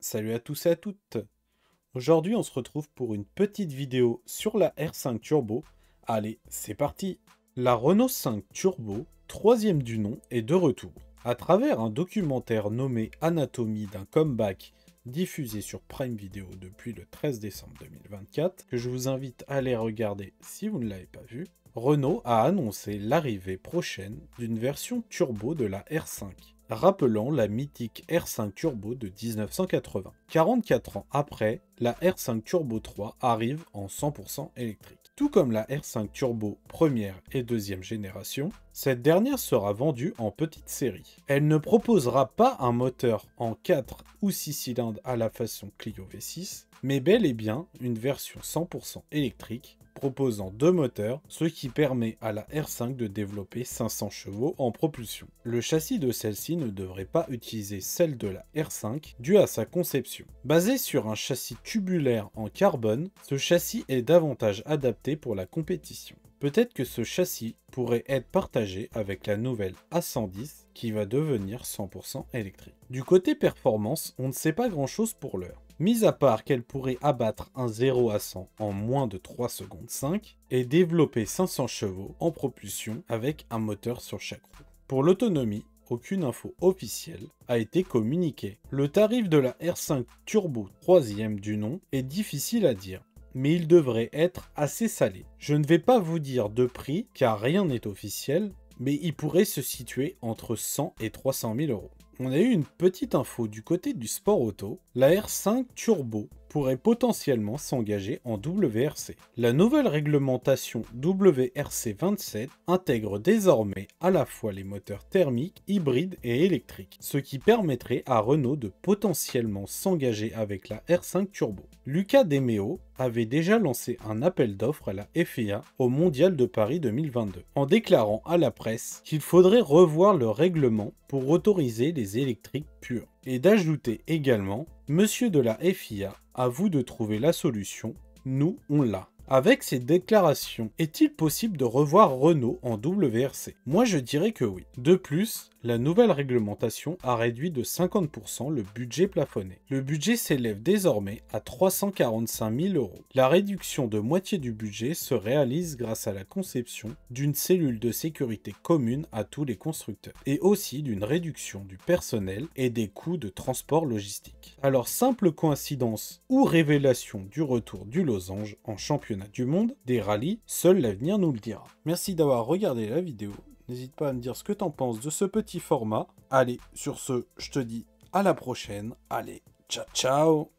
Salut à tous et à toutes. Aujourd'hui, on se retrouve pour une petite vidéo sur la R5 Turbo. Allez, c'est parti. La Renault 5 Turbo, troisième du nom, est de retour. À travers un documentaire nommé Anatomie d'un comeback, diffusé sur Prime Video depuis le 13 décembre 2024, que je vous invite à aller regarder si vous ne l'avez pas vu, Renault a annoncé l'arrivée prochaine d'une version turbo de la R5, rappelant la mythique R5 Turbo de 1980. 44 ans après, la R5 Turbo 3 arrive en 100% électrique. Tout comme la R5 Turbo première et deuxième génération, cette dernière sera vendue en petite série. Elle ne proposera pas un moteur en 4 ou 6 cylindres à la façon Clio V6, mais bel et bien une version 100% électrique proposant deux moteurs, ce qui permet à la R5 de développer 500 chevaux en propulsion. Le châssis de celle-ci ne devrait pas utiliser celle de la R5 dû à sa conception. Basé sur un châssis tubulaire en carbone, ce châssis est davantage adapté pour la compétition. Peut-être que ce châssis pourrait être partagé avec la nouvelle A110 qui va devenir 100% électrique. Du côté performance, on ne sait pas grand-chose pour l'heure. Mis à part qu'elle pourrait abattre un 0 à 100 en moins de 3 secondes 5 et développer 500 chevaux en propulsion avec un moteur sur chaque roue. Pour l'autonomie, aucune info officielle a été communiquée. Le tarif de la R5 Turbo 3e du nom est difficile à dire, mais il devrait être assez salé. Je ne vais pas vous dire de prix car rien n'est officiel, mais il pourrait se situer entre 100 et 300 000 euros. On a eu une petite info du côté du sport auto, la R5 Turbo pourrait potentiellement s'engager en WRC. La nouvelle réglementation WRC 27 intègre désormais à la fois les moteurs thermiques, hybrides et électriques, ce qui permettrait à Renault de potentiellement s'engager avec la R5 Turbo. Lucas Demeo avait déjà lancé un appel d'offres à la FIA au Mondial de Paris 2022, en déclarant à la presse qu'il faudrait revoir le règlement pour autoriser les électriques purs. Et d'ajouter également, Monsieur de la FIA, à vous de trouver la solution, nous on l'a. Avec ces déclarations, est-il possible de revoir Renault en WRC? Moi je dirais que oui. De plus, la nouvelle réglementation a réduit de 50% le budget plafonné. Le budget s'élève désormais à 345 000 euros. La réduction de moitié du budget se réalise grâce à la conception d'une cellule de sécurité commune à tous les constructeurs et aussi d'une réduction du personnel et des coûts de transport logistique. Alors simple coïncidence ou révélation du retour du losange en championnat du monde des rallyes, seul l'avenir nous le dira. Merci d'avoir regardé la vidéo. N'hésite pas à me dire ce que t'en penses de ce petit format. Allez, sur ce, je te dis à la prochaine. Allez, ciao ciao!